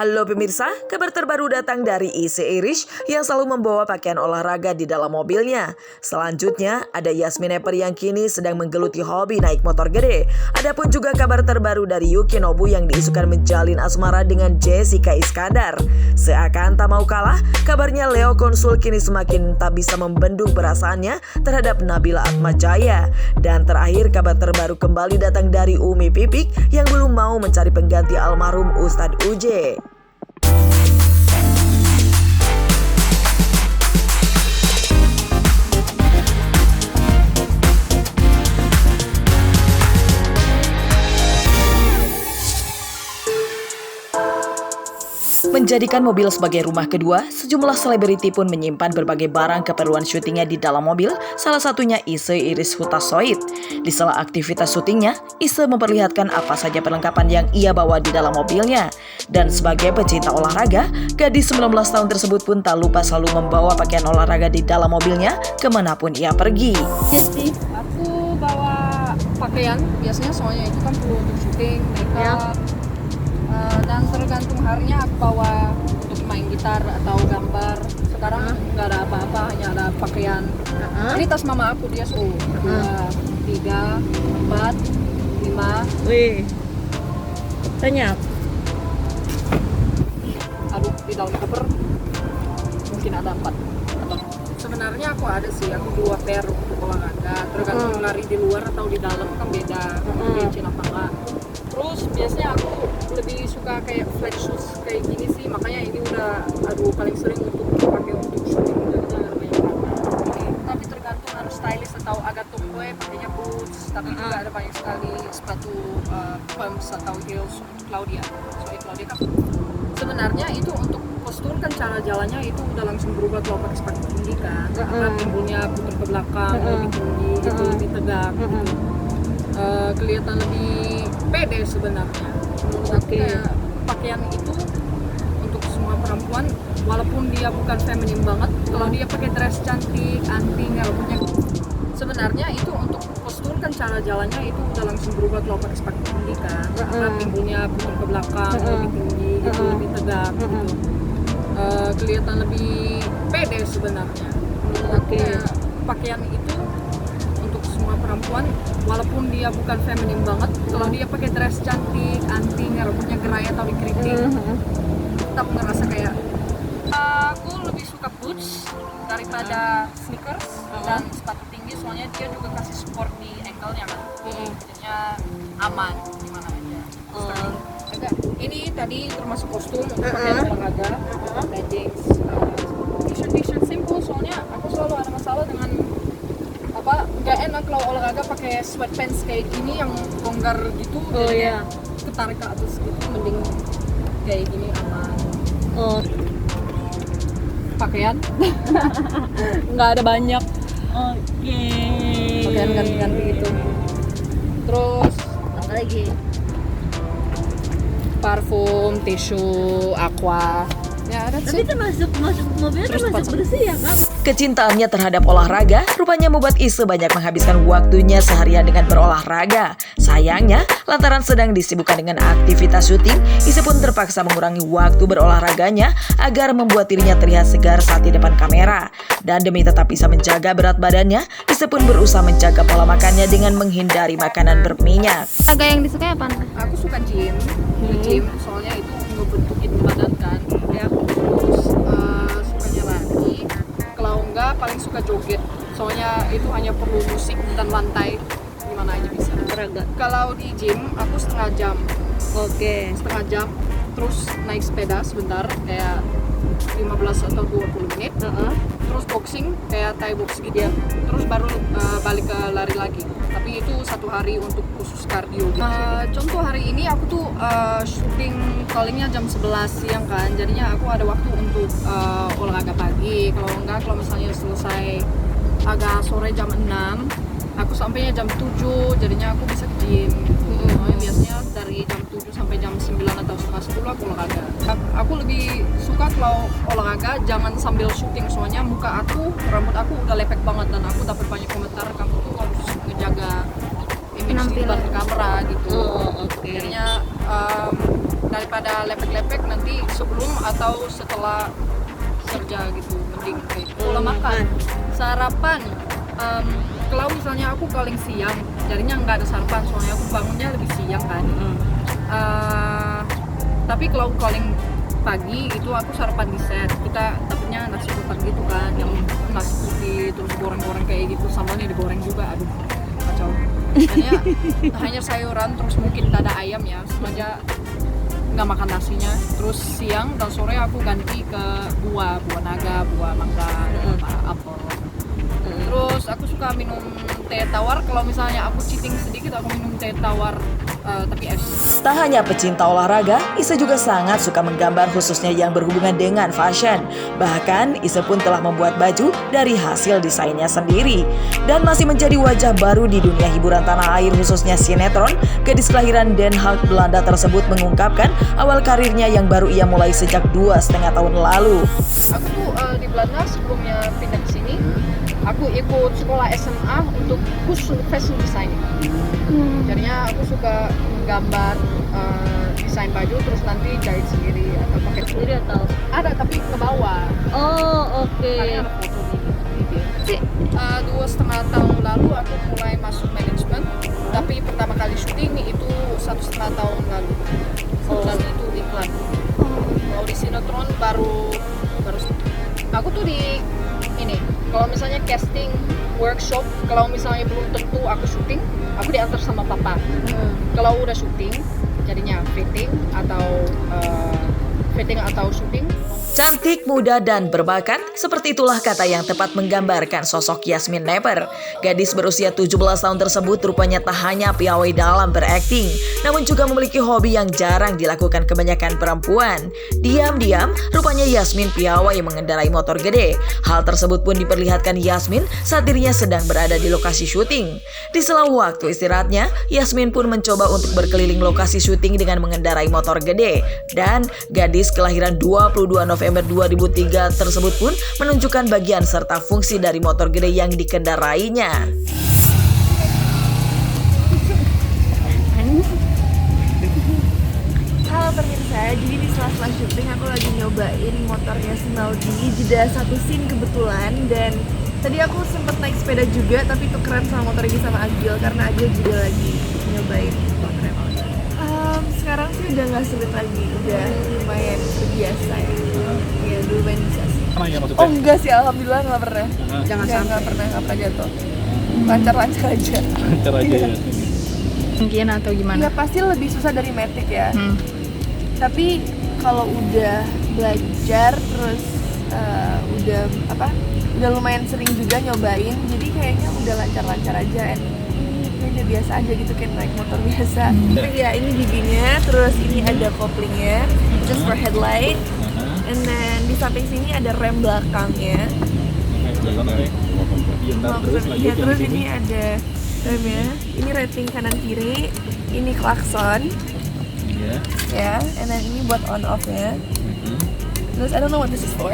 Halo pemirsa, kabar terbaru datang dari IC Irish yang selalu membawa pakaian olahraga di dalam mobilnya. Selanjutnya, ada Yasmin Epper yang kini sedang menggeluti hobi naik motor gede. Adapun juga kabar terbaru dari Yuki Nobu yang diisukan menjalin asmara dengan Jessica Iskandar. Seakan tak mau kalah, kabarnya Leo Konsul kini semakin tak bisa membendung perasaannya terhadap Nabila Atmajaya. Dan terakhir, kabar terbaru kembali datang dari Umi Pipik yang belum mau mencari pengganti almarhum Ustadz Uje. Menjadikan mobil sebagai rumah kedua, sejumlah selebriti pun menyimpan berbagai barang keperluan syutingnya di dalam mobil, salah satunya Ise Iris Hutasoit. Di sela aktivitas syutingnya, Ise memperlihatkan apa saja perlengkapan yang ia bawa di dalam mobilnya. Dan sebagai pecinta olahraga, gadis 19 tahun tersebut pun tak lupa selalu membawa pakaian olahraga di dalam mobilnya kemanapun ia pergi. Jadi aku bawa pakaian, biasanya soalnya itu kan perlu untuk syuting, makeup. Dan tergantung harinya aku bawa untuk main gitar atau gambar. Sekarang nggak ada apa-apa, hanya ada pakaian. Ini tas mama aku, dia 2, 3, 4, 5. Wih, banyak. Aduh, di dalam koper mungkin ada 4. Sebenarnya aku ada sih, aku 2 pair untuk olahraga. Tergantung lari di luar atau di dalam kan beda, licin apa enggak. Terus biasanya aku lebih suka kayak flat shoes kayak gini sih, makanya ini udah paling sering untuk dipakai untuk shooting, udah banyak warna. Tapi tergantung harus stylish atau agak tomboy pakainya boots, tapi juga ada banyak sekali sepatu pumps atau heels untuk Claudia. Soalnya Claudia kan sebenarnya itu untuk postur kan cara jalannya itu udah langsung berubah kalau pakai sepatu tinggi kan, karena pinggulnya putar ke belakang, lebih tinggi gitu, lebih tegak gitu. Kelihatan lebih pede sebenarnya. Pakaian itu untuk semua perempuan, walaupun dia bukan feminin banget, kalau dia pakai dress cantik, anting, rambutnya, sebenarnya itu untuk postur kan cara jalannya itu udah langsung berubah kalau pakai sepatu tinggi kan, karena pinggulnya putar ke belakang, lebih tinggi gitu, lebih tegak gitu. Kelihatan lebih pede sebenarnya. Pakaian itu untuk semua perempuan, walaupun dia bukan feminin banget, kalau dia pakai dress cantik, anting, rambutnya gerai atau dikeriting, tetap ngerasa kayak aku lebih suka boots daripada sneakers dan sepatu tinggi, soalnya dia juga kasih support di ankle-nya kan, jadinya aman dimana aja. Ini tadi termasuk kostum untuk pakaian olahraga, leggings, t-shirt simple, soalnya aku selalu ada masalah dengan nggak enak kalau olahraga pakai sweatpants kayak gini yang longgar gitu, ketarik ke atas gitu, mending kayak gini aman. Pakaian nggak ada banyak. Pakaian ganti-ganti gitu. Terus apa lagi? Parfum, tisu, aqua. Ya, Tapi termasuk mobilnya termasuk bersih ya Kak? Kecintaannya terhadap olahraga rupanya membuat Ise banyak menghabiskan waktunya seharian dengan berolahraga. Sayangnya, lantaran sedang disibukkan dengan aktivitas syuting, Ise pun terpaksa mengurangi waktu berolahraganya agar membuat dirinya terlihat segar saat di depan kamera. Dan demi tetap bisa menjaga berat badannya, Ise pun berusaha menjaga pola makannya dengan menghindari makanan berminyak. Olahraga yang disukai apa? Aku suka gym, soalnya itu ngebentukin badan kan. Terus sukanya lari. Kalau enggak paling suka joget, soalnya itu hanya perlu musik dan lantai, gimana aja bisa. Kalau di gym aku setengah jam. Setengah jam, terus naik sepeda sebentar kayak 15 atau 20 menit. Terus boxing kayak Thai box gitu ya. Terus baru balik ke lari lagi. Tapi itu 1 hari untuk khusus kardio gitu. Contoh hari ini aku tuh syuting callingnya jam 11 siang kan. Jadinya aku ada waktu untuk olahraga pagi. Kalau misalnya selesai agak sore jam 6, aku sampainya jam 7, jadinya aku bisa ke gym. Biasanya dari jam 7 sampai jam 9 atau setengah 10 aku olahraga. Aku lebih suka kalau olahraga jangan sambil syuting, soalnya rambut aku udah lepek banget dan aku dapat banyak komentar kamu tuh harus ngejaga image di depan kamera gitu. Jadinya daripada lepek-lepek nanti sebelum atau setelah kerja gitu, mending kayak gitu. Kalau makan sarapan, kalau misalnya aku paling siang jadinya nggak ada sarapan soalnya aku bangunnya lebih siang kan. Tapi kalau paling pagi itu aku sarapan di set, kita dapetnya nasi kotak gitu kan, yang nasi putih terus goreng-goreng kayak gitu, sambalnya digoreng juga, aduh kacau. hanya sayuran terus mungkin dada ayam ya, sengaja nggak makan nasinya. Terus siang dan sore aku ganti ke buah naga, buah mangga, apel. Terus aku suka minum teh tawar. Kalau misalnya aku cheating sedikit, aku minum teh tawar tapi es. Tak hanya pecinta olahraga, Ise juga sangat suka menggambar khususnya yang berhubungan dengan fashion. Bahkan Ise pun telah membuat baju dari hasil desainnya sendiri. Dan masih menjadi wajah baru di dunia hiburan tanah air khususnya sinetron, gadis kelahiran Den Haag, Belanda tersebut mengungkapkan awal karirnya yang baru ia mulai sejak 2,5 tahun lalu. Aku tuh di Belanda sebelumnya pindah ke sini, aku ikut sekolah SMA untuk khusus fashion design. Jadinya aku suka menggambar desain baju terus nanti jahit sendiri atau pakai Sendiri atau? ada tapi ke bawah. Oh, oke. Ada foto di 2,5 tahun lalu aku mulai masuk manajemen, tapi pertama kali syuting itu 1,5 tahun lalu. Dan itu iklan. Kalau di sinetron baru aku tuh di ini, kalau misalnya casting workshop, kalau misalnya belum tentu aku syuting, aku diantar sama papa. Kalau udah syuting jadinya fitting atau syuting. Cantik, muda, dan berbakat, seperti itulah kata yang tepat menggambarkan sosok Yasmin Nepper. Gadis berusia 17 tahun tersebut rupanya tak hanya piawai dalam berakting, namun juga memiliki hobi yang jarang dilakukan kebanyakan perempuan. Diam-diam, rupanya Yasmin piawai mengendarai motor gede. Hal tersebut pun diperlihatkan Yasmin saat dirinya sedang berada di lokasi syuting. Di sela waktu istirahatnya, Yasmin pun mencoba untuk berkeliling lokasi syuting dengan mengendarai motor gede. Dan gadis kelahiran 22 November 2003 tersebut pun menunjukkan bagian serta fungsi dari motor gede yang dikendarainya. Halo pemirsa, jadi di sela-sela syuting aku lagi nyobain motornya Snowy, jeda satu scene kebetulan. Dan tadi aku sempet naik sepeda juga, tapi tukeran sama motor ini sama Agil karena Agil juga lagi nyobain motornya. Sekarang sih udah nggak sulit lagi, udah lumayan terbiasa ya. Iya, lumayan bisa sih. Oh enggak sih, alhamdulillah nggak pernah. Jangan sampai. Nggak pernah jatuh. Lancar-lancar aja. Lancar aja ya. Mungkin atau gimana? Ya pasti lebih susah dari Matic ya. Tapi kalau udah belajar terus udah lumayan sering juga nyobain, jadi kayaknya udah lancar-lancar aja. Udah biasa aja gitu, kayak naik motor biasa. Tapi ya ini giginya, terus ini ada koplingnya just for headlight, and then di samping sini ada rem belakangnya. Ya, terus ini ada remnya, ini rating kanan kiri, ini klakson, ya, and then ini buat on off nya. Terus I don't know what this is for.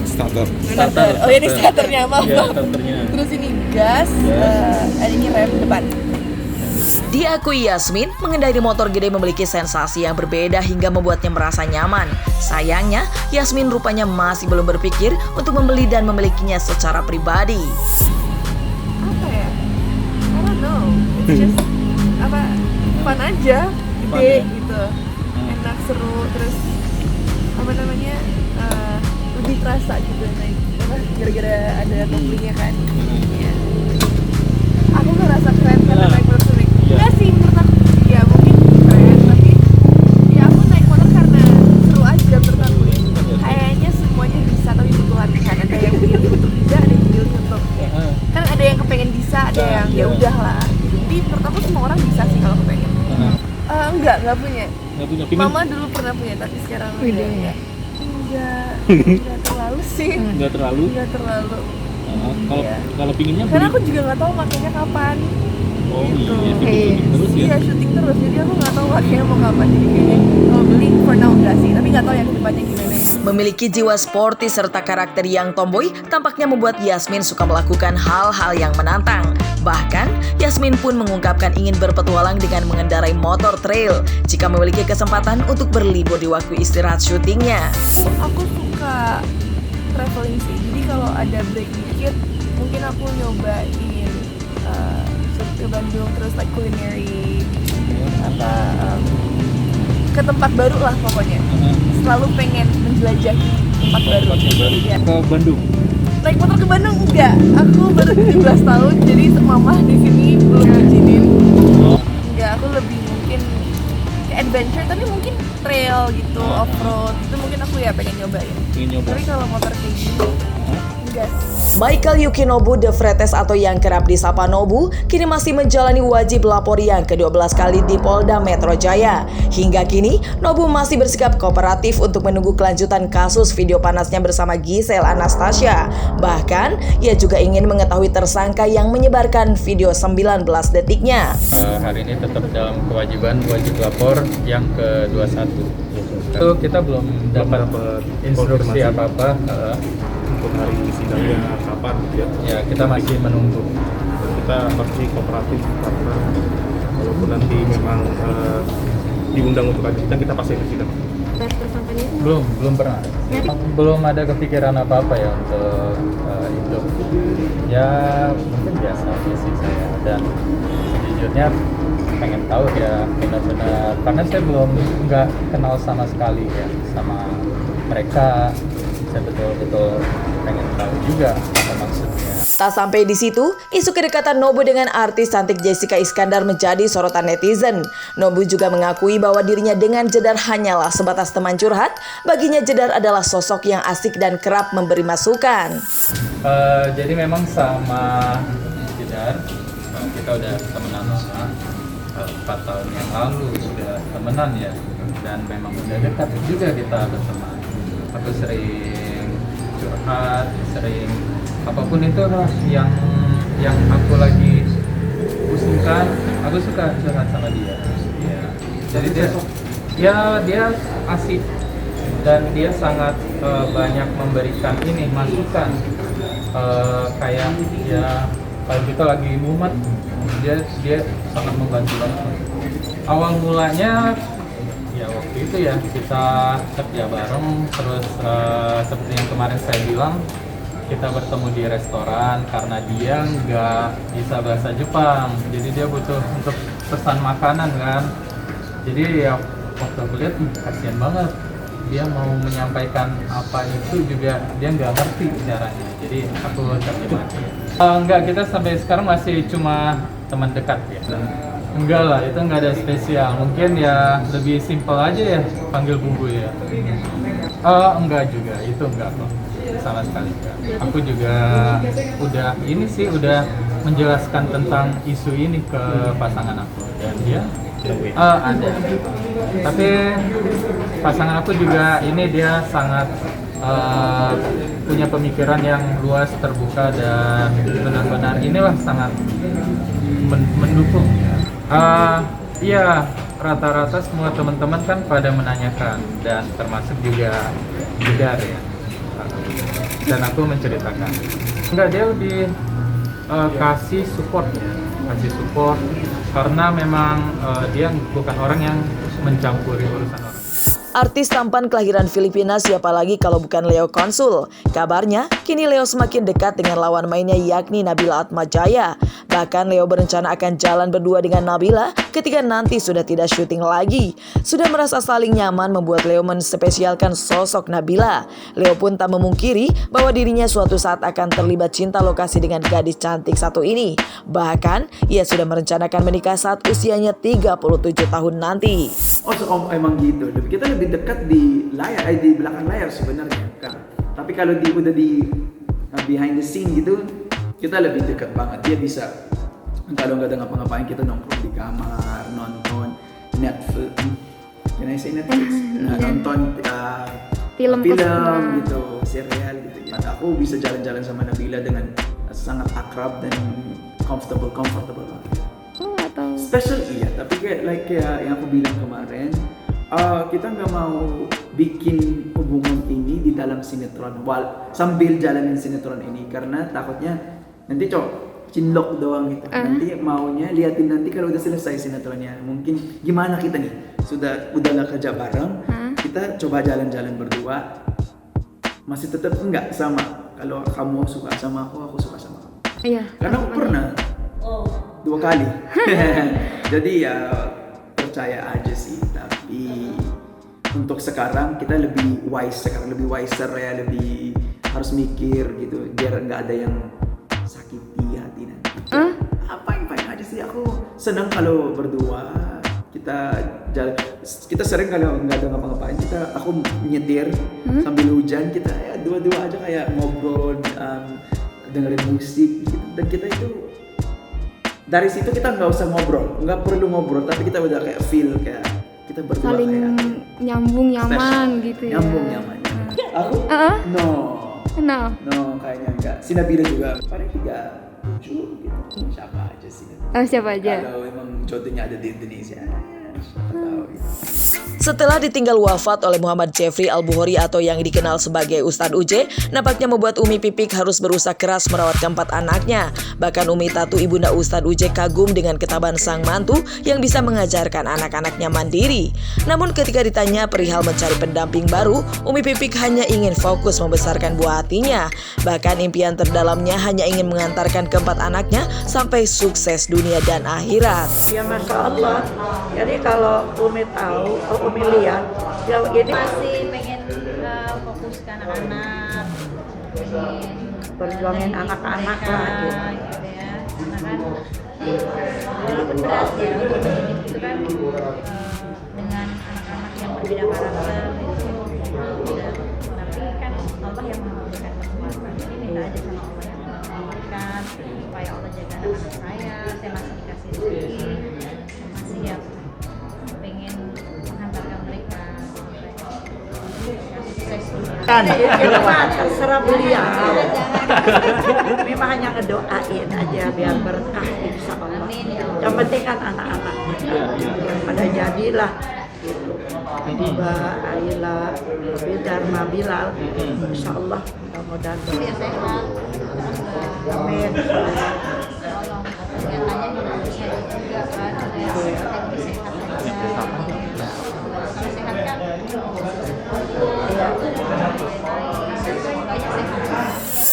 Starter. Oh ini starternya, maaf. Ya, starternya. Terus ini gas, ini rem depan. Diakui Yasmin, mengendarai motor gede memiliki sensasi yang berbeda hingga membuatnya merasa nyaman. Sayangnya, Yasmin rupanya masih belum berpikir untuk membeli dan memilikinya secara pribadi. Apa ya? I don't know. It's just fun aja, gede gitu, enak, seru, terus lebih terasa gitu naik gara-gara ada koplingnya kan. Ya. Aku ngerasa keren karena naik motor sering. Enggak sih, menurut aku ya mungkin keren, tapi ya aku naik motor karena seru aja menurut aku. Kayaknya semuanya bisa, tapi butuh latihan. Ada yang pilih untuk bisa, ada yang pilih untuk kan ada yang kepengen bisa, ada yang ya udahlah. Jadi menurut aku semua orang bisa sih kalau kepengen. Enggak punya. Mama dulu pernah punya, tapi sekarang udah enggak. Enggak terlalu sih. Enggak terlalu. Kalau pinginnya karena aku juga nggak tahu makanya kapan. Oh gitu. iya, syuting terus ya. Iya, syuting terus, jadi aku nggak tahu makanya mau kapan. Jadi kayaknya kalau beli for now enggak sih, tapi nggak tahu yang kedepannya gimana ya. Memiliki jiwa sporty serta karakter yang tomboy tampaknya membuat Yasmin suka melakukan hal-hal yang menantang. Bahkan, Yasmin pun mengungkapkan ingin berpetualang dengan mengendarai motor trail jika memiliki kesempatan untuk berlibur di waktu istirahat syutingnya. Aku suka traveling sih, jadi kalau ada break dikit mungkin aku nyobain ke Bandung, terus like culinary ke tempat baru lah pokoknya. Selalu pengen menjelajahi tempat baru. Ya. Ke Bandung. Naik motor ke Bandung enggak, aku baru 17 tahun jadi mama di sini belum ngizinin. Enggak, aku lebih mungkin ke adventure, tapi mungkin trail gitu, off road itu mungkin aku ya pengen nyobain. Tapi kalau motor kayak gitu enggak. Michael Yuki Nobu de Freitas atau yang kerap disapa Nobu kini masih menjalani wajib lapor yang ke-12 kali di Polda Metro Jaya. Hingga kini, Nobu masih bersikap kooperatif untuk menunggu kelanjutan kasus video panasnya bersama Giselle Anastasia. Bahkan, ia juga ingin mengetahui tersangka yang menyebarkan video 19 detiknya. Hari ini tetap dalam kewajiban wajib lapor yang ke-21. Itu kita belum dapat instruksi apa-apa. Untuk hari sidangnya kapan gitu ya? Ya, kita masih menunggu. Kita masih kooperatif karena walaupun nanti memang diundang untuk ada sidang, kita pasti ada sidang. Tersangkanya itu Belum pernah. Belum ada kepikiran apa-apa ya untuk itu. Ya, mungkin biasa aja sih saya. Dan sejujurnya pengen tahu ya benar-benar, karena saya nggak kenal sama sekali ya sama mereka. Saya betul-betul pengen tahu juga apa maksudnya. Tak sampai di situ, isu kedekatan Nobu dengan artis cantik Jessica Iskandar menjadi sorotan netizen. Nobu juga mengakui bahwa dirinya dengan Jedar hanyalah sebatas teman curhat. Baginya Jedar adalah sosok yang asik dan kerap memberi masukan. Jadi memang sama Jedar, kita udah temenan lama, 4 tahun yang lalu sudah temenan ya. Dan memang udah dekat juga kita berteman. Aku sering curhat, sering apapun itu lah yang aku lagi pusingkan, aku suka curhat sama dia. Ya. Jadi dia asik dan dia sangat banyak memberikan masukan, kayak ya kalau kita lagi mumet, dia sangat membantu banget. Awal mulanya ya waktu itu ya kita kerja bareng, terus seperti yang kemarin saya bilang, kita bertemu di restoran karena dia nggak bisa bahasa Jepang, jadi dia butuh untuk pesan makanan kan. Jadi ya waktu aku lihat kasihan banget, dia mau menyampaikan apa itu juga dia nggak ngerti caranya, jadi aku terjemahin. Enggak, kita sampai sekarang masih cuma teman dekat ya. Enggak lah, itu enggak ada spesial. Mungkin ya lebih simpel aja ya, panggil bumbu ya. Enggak juga, itu enggak kok. Sama sekali enggak. Aku juga udah menjelaskan tentang isu ini ke pasangan aku. Dan dia ada. Tapi pasangan aku juga dia sangat punya pemikiran yang luas, terbuka, dan benar-benar sangat mendukung. Iya, rata-rata semua teman-teman kan pada menanyakan, dan termasuk juga Jedar ya. Dan aku menceritakan. Enggak, dia lebih kasih support karena memang dia bukan orang yang mencampuri urusan orang. Artis tampan kelahiran Filipina siapa lagi kalau bukan Leo Consul. Kabarnya, kini Leo semakin dekat dengan lawan mainnya yakni Nabila Atmajaya. Bahkan Leo berencana akan jalan berdua dengan Nabila ketika nanti sudah tidak syuting lagi. Sudah merasa saling nyaman membuat Leo menspesialkan sosok Nabila. Leo pun tak memungkiri bahwa dirinya suatu saat akan terlibat cinta lokasi dengan gadis cantik satu ini. Bahkan, ia sudah merencanakan menikah saat usianya 37 tahun nanti. Oh, so emang gitu. Kita lebih dekat di layar, di belakang layar sebenarnya kan. Tapi kalau udah di behind the scene gitu, kita lebih dekat banget. Dia bisa, kalau nggak ada ngapa-ngapain, kita nongkrong di kamar, nonton Netflix. Can I say Netflix? Nonton film gitu, serial gitu. Dan aku bisa jalan-jalan sama Nabila dengan sangat akrab dan comfortable banget. atau Special iya, tapi kayak yang aku bilang kemarin, kita nggak mau bikin hubungan ini di dalam sinetron sambil jalanin sinetron ini, karena takutnya nanti cinlok doang gitu. Nanti maunya liatin nanti kalau udah selesai sinetronnya, mungkin gimana kita nih udahlah kerja bareng, kita coba jalan-jalan berdua, masih tetap enggak sama. Kalau kamu suka sama aku suka sama kamu. Iya. Karena aku pernah 2 kali. Jadi ya percaya aja sih. Tapi untuk sekarang kita lebih wiser ya, lebih harus mikir gitu biar nggak ada yang sakiti hati nanti. Apa yang paling aja sih, aku senang kalau berdua kita sering kalau nggak ada ngapa-ngapain aku nyetir sambil hujan, kita ya dua-dua aja kayak ngobrol, dengerin musik gitu. Dan kita itu dari situ kita nggak usah ngobrol, nggak perlu ngobrol, tapi kita udah kayak feel kayak kita berdua saling kayak nyambung nyaman gitu ya. nyambung nyaman. Aku no kayaknya enggak. Si Nabila juga paling 37 gitu. Siapa aja sih? Siapa aja? Kalau emang jodohnya ada di Indonesia, siapa tahu gitu. Setelah ditinggal wafat oleh Muhammad Jeffrey Al-Bukhari atau yang dikenal sebagai Ustadz Uje, nampaknya membuat Umi Pipik harus berusaha keras merawat keempat anaknya. Bahkan Umi Tatu ibunda Ustadz Uje kagum dengan ketabahan sang mantu yang bisa mengajarkan anak-anaknya mandiri. Namun ketika ditanya perihal mencari pendamping baru, Umi Pipik hanya ingin fokus membesarkan buah hatinya. Bahkan impian terdalamnya hanya ingin mengantarkan keempat anaknya sampai sukses dunia dan akhirat. Ya Masya Allah. Jadi kalau Umi tahu, Umi lihat, ya ini Masih pengen fokus ke anak-anak, pengen perjuangin anak-anak lah gitu. gitu ya. Karena kan walaupun berat ya untuk mendidik itu kan dengan anak-anak yang berbeda karakter itu berat. Tapi kan Allah yang memberikan kesempatan. Jadi minta aja sama Allah yang memberikan supaya Allah jaga anak-anak saya masih dikasih rezeki, masih ya pengen menghantarkan mereka sampai sukses. Kan, itu mah terserah beliau. Memang hanya ngedoain aja biar berkah insya Allah. Amin ya. Yang penting kan anak-anaknya pada jadilah gitu. Tiba Aila, Dharma Bilal, insya Allah mudah-mudahan. Ya sehat. Amin. Tolong kegiatannya juga kan ya lebih sehat aja. Kalau sehat kan semuanya sehat.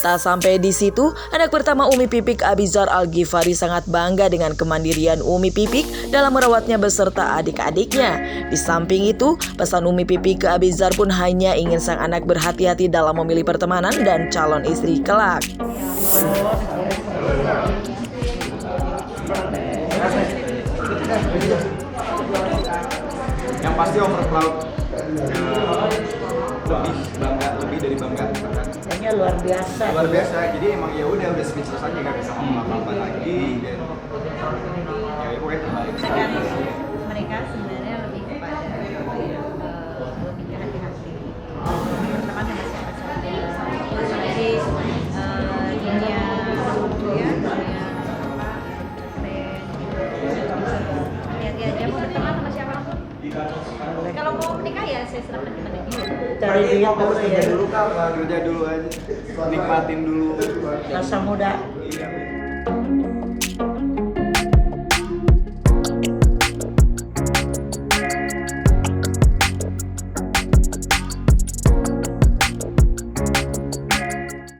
Tak sampai di situ, anak pertama Umi Pipik, Abizar Al-Ghifari, sangat bangga dengan kemandirian Umi Pipik dalam merawatnya beserta adik-adiknya. Di samping itu, pesan Umi Pipik ke Abizar pun hanya ingin sang anak berhati-hati dalam memilih pertemanan dan calon istri kelak. Yang pasti overcloud lebih dari bangga. Kayaknya luar biasa. Luar biasa. Jadi emang ya udah speechless aja, nggak bisa ngomong apa-apa lagi. Dan ya itu kayak terbalik. Mereka sebenarnya lebih kepada lebih ke hati-hati. Teman-teman yang masih jadi dunia ya dunia hati-hati aja mau berteman sama siapapun. Kalau mau menikah ya saya serahkan kepada dia. Cari duit dulu ya. Dulu kan, kerja dulu aja. Nikmatin dulu. Masa muda